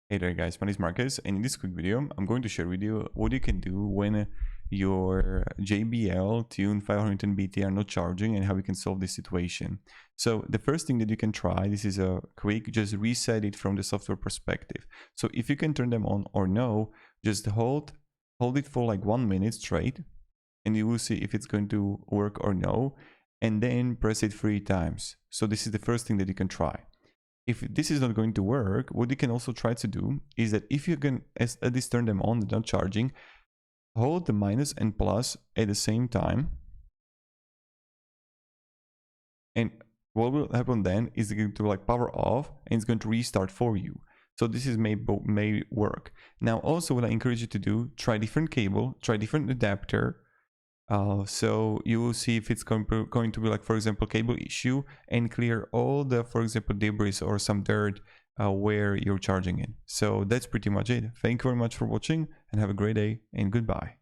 Hey there guys, my name is Marcus, and in this quick video I'm going to share with you what you can do when your JBL Tune 510 BT are not charging and how you can solve this situation. So the first thing that you can try, this is a quick, just reset it from the software perspective. So if you can turn them on or no, just hold it for like 1 minute straight and you will see if it's going to work or no, and then press it 3 times. So this is the first thing that you can try. If this is not going to work, what you can also try to do is that if you can at least turn them on, they're not charging, hold the minus and plus at the same time. And what will happen then is it's going to like power off and it's going to restart for you. So this is may work. Now also what I encourage you to do, try different cable, try different adapter. So you will see if it's going to be like, for example, cable issue, and clear all the, for example, debris or some dirt where you're charging it. So that's pretty much it. Thank you very much for watching and have a great day and goodbye.